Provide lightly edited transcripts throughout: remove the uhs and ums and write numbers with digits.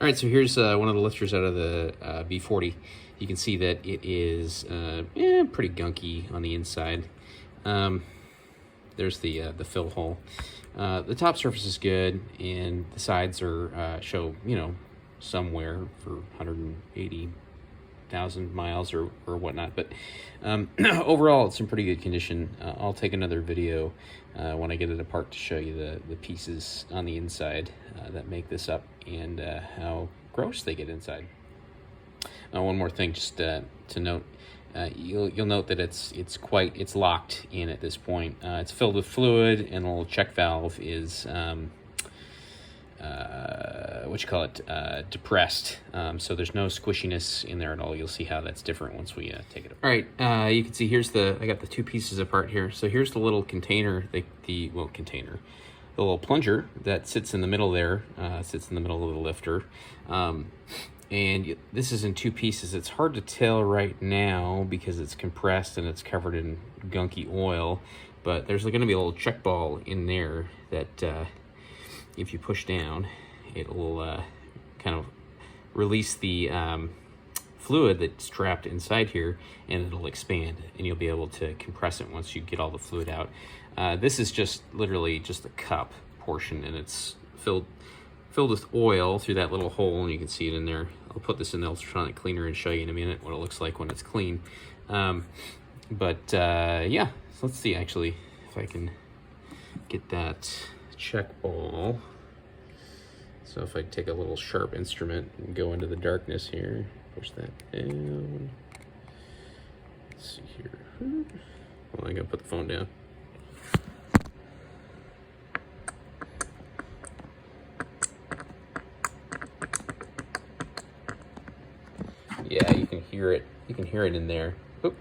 All right, so here's one of the lifters out of the B40. You can see that it is pretty gunky on the inside. There's the fill hole. The top surface is good, and the sides are show somewhere for 180,000 miles or whatnot. But overall, it's in pretty good condition. I'll take another video when I get it apart to show you the pieces on the inside that make this up and how gross they get inside. One more thing, just to note, you'll note that it's locked in at this point. It's filled with fluid, and the little check valve is depressed. So there's no squishiness in there at all. You'll see how that's different once we take it apart. All right, you can see I got the two pieces apart here. So here's the little container, the little plunger that sits in the middle there, sits in the middle of the lifter. And this is in two pieces. It's hard to tell right now because it's compressed and it's covered in gunky oil, but there's going to be a little check ball in there that if you push down, it will kind of release the fluid that's trapped inside here, and it'll expand, and you'll be able to compress it once you get all the fluid out. This is just literally just the cup portion, and it's filled with oil through that little hole, and you can see it in there. I'll put this in the ultrasonic cleaner and show you in a minute what it looks like when it's clean. Yeah, so let's see actually if I can get that check ball. So if I take a little sharp instrument and go into the darkness here, push that down. Let's see here. Well, I'm gonna put the phone down. Yeah, you can hear it. You can hear it in there. Oop.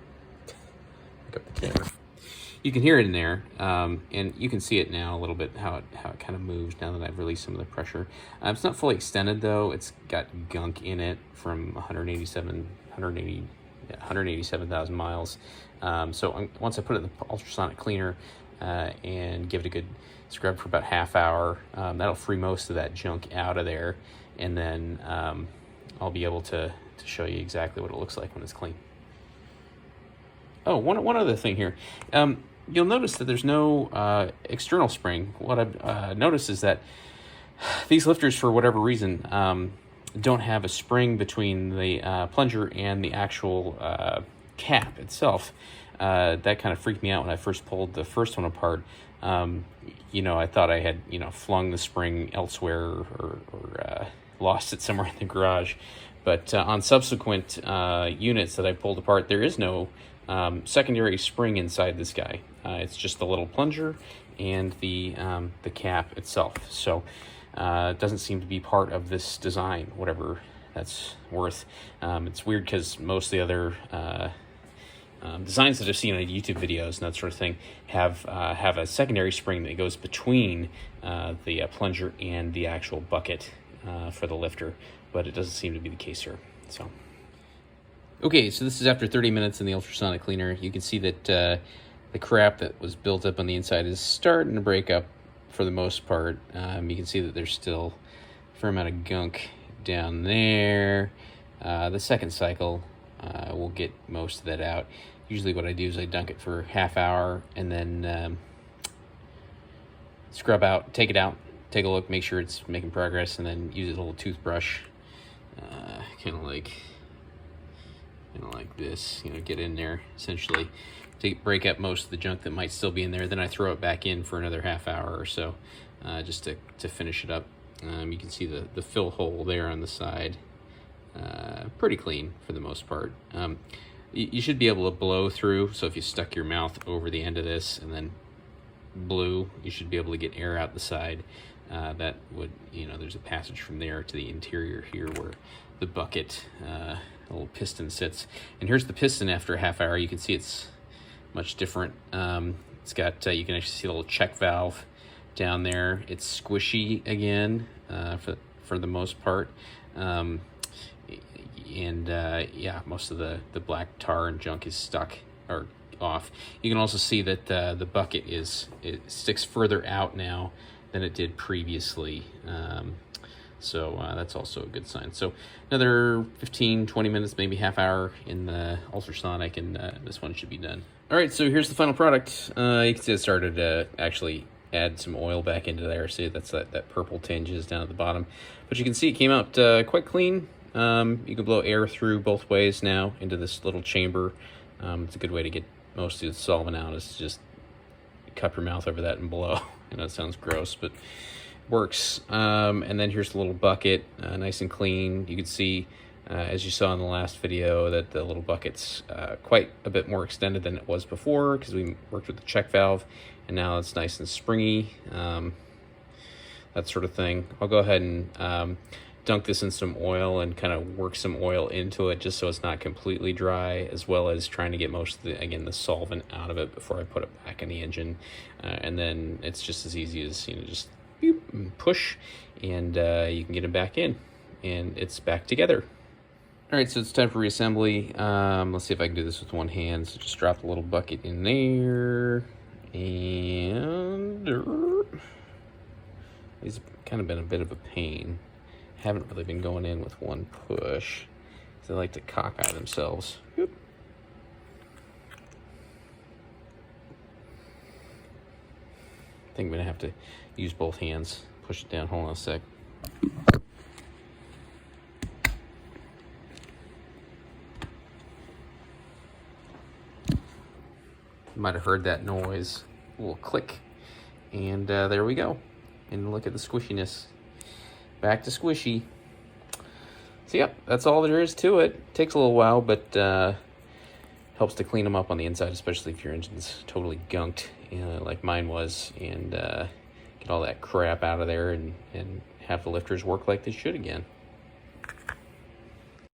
Pick up the camera. You can hear it in there, and you can see it now a little bit, how it kind of moves now that I've released some of the pressure. It's not fully extended though. It's got gunk in it from 187,000 miles. So once I put it in the ultrasonic cleaner and give it a good scrub for about half hour, that'll free most of that junk out of there, and then I'll be able to show you exactly what it looks like when it's clean. Oh, one other thing here. You'll notice that there's no external spring. What I've noticed is that these lifters, for whatever reason, don't have a spring between the plunger and the actual cap itself. That kind of freaked me out when I first pulled the first one apart. I thought I had, flung the spring elsewhere or lost it somewhere in the garage. But on subsequent units that I pulled apart, there is no secondary spring inside this guy. It's just the little plunger and the cap itself. So it doesn't seem to be part of this design, whatever that's worth. It's weird because most of the other designs that I've seen on YouTube videos and that sort of thing have a secondary spring that goes between the plunger and the actual bucket for the lifter, but it doesn't seem to be the case here. So, okay, so this is after 30 minutes in the ultrasonic cleaner. You can see that the crap that was built up on the inside is starting to break up for the most part. You can see that there's still a fair amount of gunk down there. The second cycle will get most of that out. Usually what I do is I dunk it for half hour and then scrub out, take it out, take a look, make sure it's making progress, and then use a little toothbrush, kind of like this, get in there essentially to break up most of the junk that might still be in there. Then I throw it back in for another half hour or so, just to finish it up. You can see the fill hole there on the side, pretty clean for the most part. You should be able to blow through, so if you stuck your mouth over the end of this and then blew, you should be able to get air out the side. That would, there's a passage from there to the interior here where the bucket, a little piston sits. And here's the piston after a half hour. You can see it's much different. It's got, you can actually see a little check valve down there. It's squishy again, for the most part. Yeah, most of the black tar and junk is stuck or off. You can also see that the bucket it sticks further out now than it did previously. So that's also a good sign. So another 15, 20 minutes, maybe half hour in the ultrasonic, and this one should be done. All right, so here's the final product. You can see it started to actually add some oil back into there. See, that's that purple tinge is down at the bottom. But you can see it came out quite clean. You can blow air through both ways now into this little chamber. It's a good way to get most of the solvent out, is to just cup your mouth over that and blow. I know it sounds gross, but it works. And then here's the little bucket, nice and clean. You can see, as you saw in the last video, that the little bucket's quite a bit more extended than it was before, because we worked with the check valve, and now it's nice and springy, that sort of thing. I'll go ahead and dunk this in some oil and kind of work some oil into it, just so it's not completely dry, as well as trying to get most of the, again, the solvent out of it before I put it back in the engine. And then it's just as easy as, just boop, and push, and you can get it back in, and it's back together. All right, so it's time for reassembly. Let's see if I can do this with one hand. So just drop the little bucket in there, and it's kind of been a bit of a pain. Haven't really been going in with one push, because they like to cockeye themselves. Whoop. I think I'm gonna have to use both hands. Push it down. Hold on a sec. You might have heard that noise, a little click, and there we go. And look at the squishiness. Back to squishy. So yep, that's all there is to it. Takes a little while, but helps to clean them up on the inside, especially if your engine's totally gunked, like mine was, and get all that crap out of there, and have the lifters work like they should again.